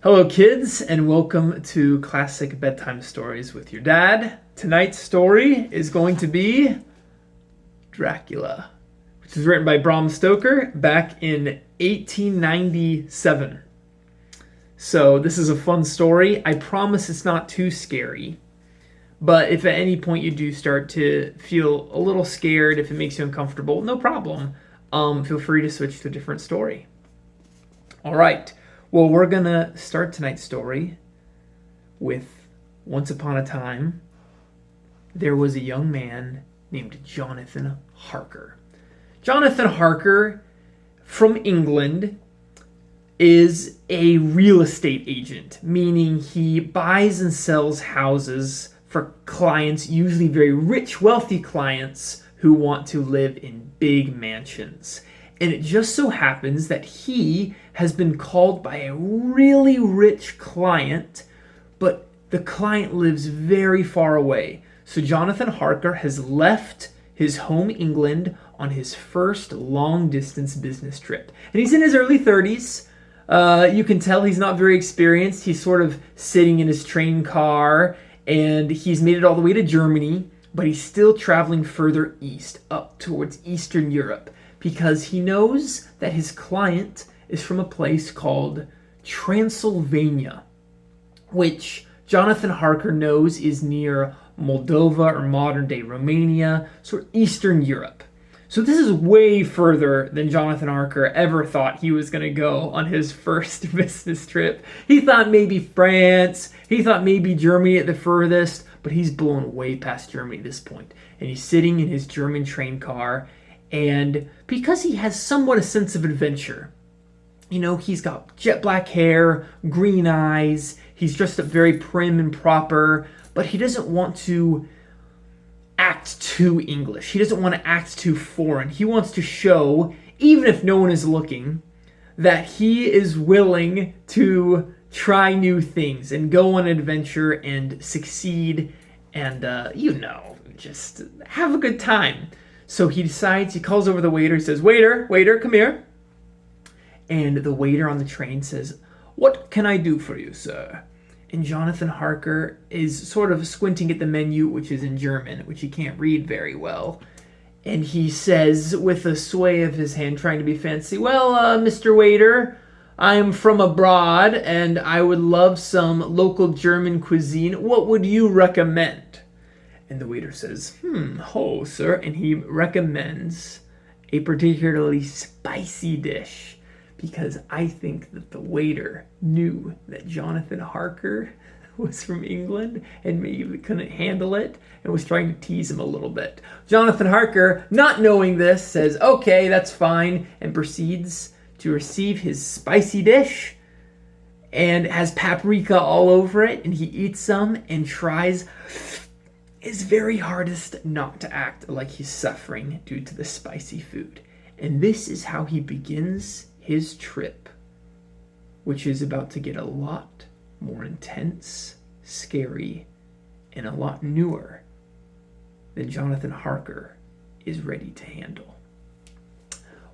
Hello, kids, and welcome to Classic Bedtime Stories with your dad. Tonight's story is going to be Dracula, which was written by Bram Stoker back in 1897. So this is a fun story. I promise it's not too scary, but if at any point you do start to feel a little scared, if it makes you uncomfortable, no problem. Feel free to switch to a different story. All right. Well, we're going to start tonight's story with once upon a time, there was a young man named Jonathan Harker. Jonathan Harker, from England, is a real estate agent, meaning he buys and sells houses for clients, usually very rich, wealthy clients who want to live in big mansions. And it just so happens that he has been called by a really rich client, but the client lives very far away. So Jonathan Harker has left his home England on his first long-distance business trip. And he's in his early 30s. You can tell he's not very experienced. He's sort of sitting in his train car, and he's made it all the way to Germany, but he's still traveling further east, up towards Eastern Europe, because he knows that his client is from a place called Transylvania, which Jonathan Harker knows is near Moldova or modern-day Romania, sort of Eastern Europe. So this is way further than Jonathan Harker ever thought he was going to go on his first business trip. He thought maybe France, he thought maybe Germany at the furthest, but he's blown way past Germany at this point. And he's sitting in his German train car, and because he has somewhat a sense of adventure, you know, he's got jet black hair, green eyes, he's dressed up very prim and proper, but he doesn't want to act too English. He doesn't want to act too foreign. He wants to show, even if no one is looking, that he is willing to try new things and go on an adventure and succeed and, just have a good time. So he decides, he calls over the waiter, he says, waiter, come here. And the waiter on the train says, "What can I do for you, sir?" And Jonathan Harker is sort of squinting at the menu, which is in German, which he can't read very well. And he says, with a sway of his hand, trying to be fancy, "Well, Mr. Waiter, I'm from abroad, and I would love some local German cuisine. What would you recommend?" And the waiter says, "Ho, sir," and he recommends a particularly spicy dish, because I think that the waiter knew that Jonathan Harker was from England and maybe couldn't handle it and was trying to tease him a little bit. Jonathan Harker, not knowing this, says, "Okay, that's fine," and proceeds to receive his spicy dish and has paprika all over it, and he eats some and tries his very hardest not to act like he's suffering due to the spicy food. And this is how he begins his trip, which is about to get a lot more intense, scary, and a lot newer than Jonathan Harker is ready to handle.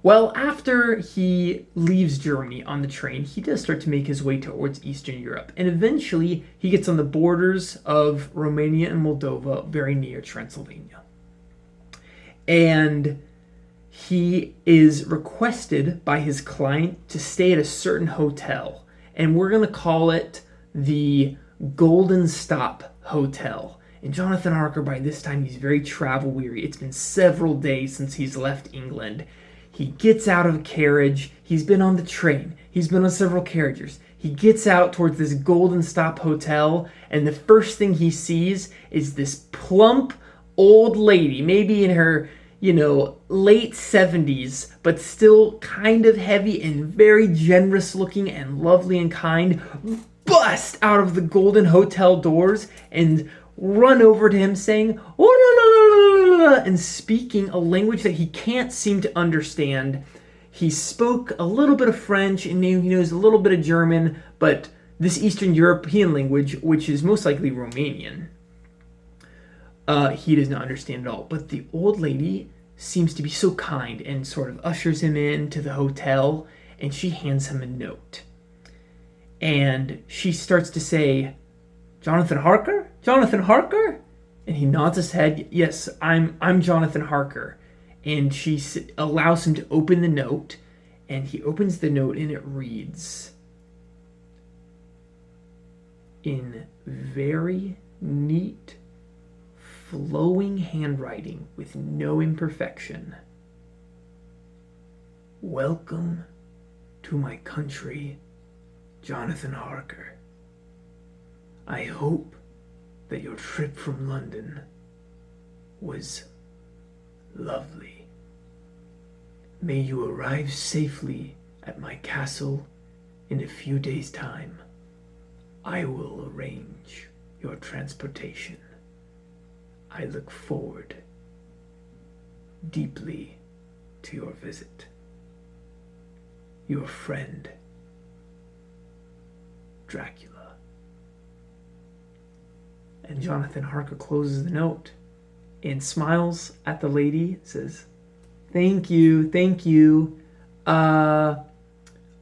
Well, after he leaves Germany on the train, he does start to make his way towards Eastern Europe. And eventually, he gets on the borders of Romania and Moldova, very near Transylvania. And he is requested by his client to stay at a certain hotel. And we're going to call it the Golden Stop Hotel. And Jonathan Harker, by this time, he's very travel weary. It's been several days since he's left England. He gets out of a carriage. He's been on the train. He's been on several carriages. He gets out towards this Golden Stop Hotel, and the first thing he sees is this plump old lady, maybe in her, late 70s, but still kind of heavy and very generous looking and lovely and kind, bust out of the Golden Hotel doors and run over to him saying, and speaking a language that he can't seem to understand. He spoke a little bit of French and he knows a little bit of German, but this Eastern European language, which is most likely Romanian, he does not understand at all. But the old lady seems to be so kind and sort of ushers him in to the hotel, and she hands him a note. And she starts to say, Jonathan Harker? Jonathan Harker? And he nods his head. Yes, I'm Jonathan Harker. And she allows him to open the note. And he opens the note and it reads, in very neat, flowing handwriting with no imperfection, welcome to my country, Jonathan Harker. I hope that your trip from London was lovely. May you arrive safely at my castle in a few days' time. I will arrange your transportation. I look forward deeply to your visit. Your friend, Dracula. And Jonathan Harker closes the note and smiles at the lady, says, thank you. I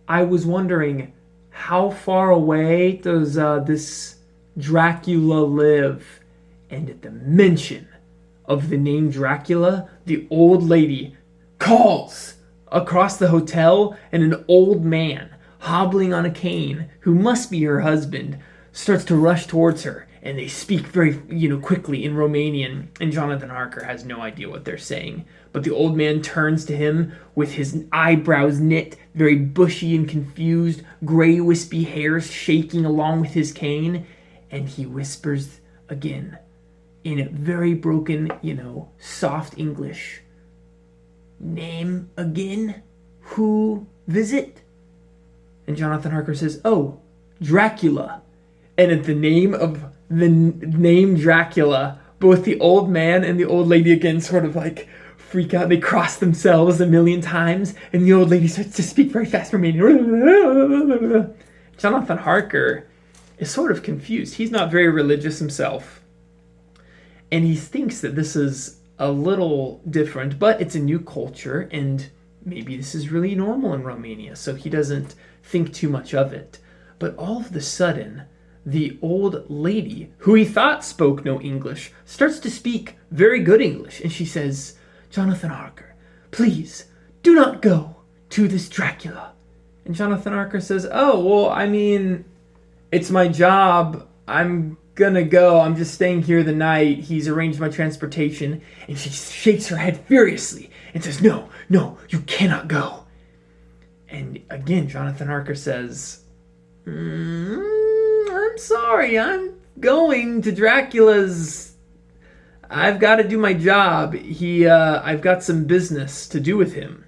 was wondering, how far away does this Dracula live? And at the mention of the name Dracula, the old lady calls across the hotel, and an old man hobbling on a cane, who must be her husband, starts to rush towards her. And they speak very, quickly in Romanian, and Jonathan Harker has no idea what they're saying. But the old man turns to him with his eyebrows knit, very bushy and confused, gray wispy hairs shaking along with his cane, and he whispers again, in a very broken, soft English, name again? Who visit? And Jonathan Harker says, oh, Dracula. And at the name of the name Dracula, both the old man and the old lady again sort of like freak out. They cross themselves a million times, and the old lady starts to speak very fast Romanian. Jonathan Harker is sort of confused. He's not very religious himself, and he thinks that this is a little different, but it's a new culture, and maybe this is really normal in Romania, so he doesn't think too much of it. But all of a sudden, the old lady, who he thought spoke no English, starts to speak very good English, and she says, Jonathan Harker, please, do not go to this Dracula. And Jonathan Harker says, oh, well, I mean, it's my job. I'm gonna go. I'm just staying here the night. He's arranged my transportation. And she shakes her head furiously and says, no, you cannot go. And again, Jonathan Harker says, I'm sorry, I'm going to Dracula's. I've got to do my job. I've got some business to do with him.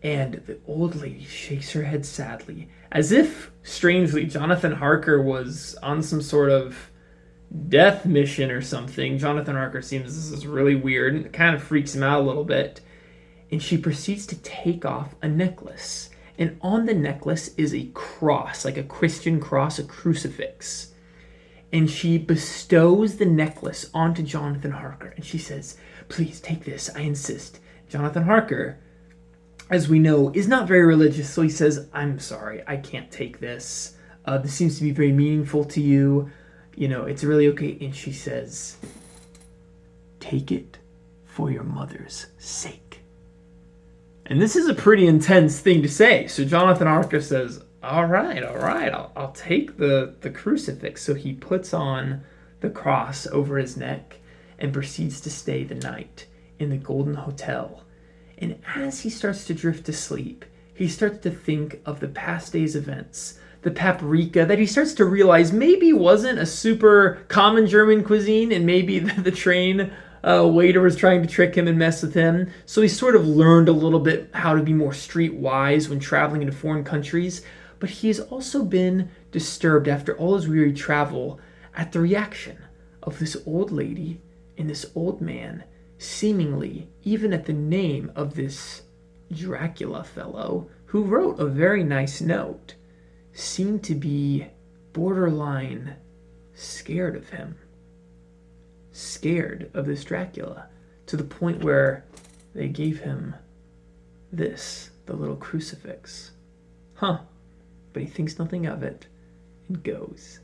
And the old lady shakes her head sadly, as if, strangely, Jonathan Harker was on some sort of death mission or something. Jonathan Harker seems this is really weird, and it kind of freaks him out a little bit. And she proceeds to take off a necklace. And on the necklace is a cross, like a Christian cross, a crucifix. And she bestows the necklace onto Jonathan Harker. And she says, please take this, I insist. Jonathan Harker, as we know, is not very religious. So he says, I'm sorry, I can't take this. This seems to be very meaningful to you. It's really okay. And she says, take it for your mother's sake. And this is a pretty intense thing to say. So Jonathan Harker says, all right, I'll take the crucifix. So he puts on the cross over his neck and proceeds to stay the night in the Golden Hotel. And as he starts to drift to sleep, he starts to think of the past day's events, the paprika that he starts to realize maybe wasn't a super common German cuisine, and maybe the train waiter was trying to trick him and mess with him. So he sort of learned a little bit how to be more streetwise when traveling into foreign countries. But he has also been disturbed after all his weary travel at the reaction of this old lady and this old man, seemingly even at the name of this Dracula fellow, who wrote a very nice note, seemed to be borderline scared of him. Scared of this Dracula, to the point where they gave him this, the little crucifix. But but he thinks nothing of it and goes.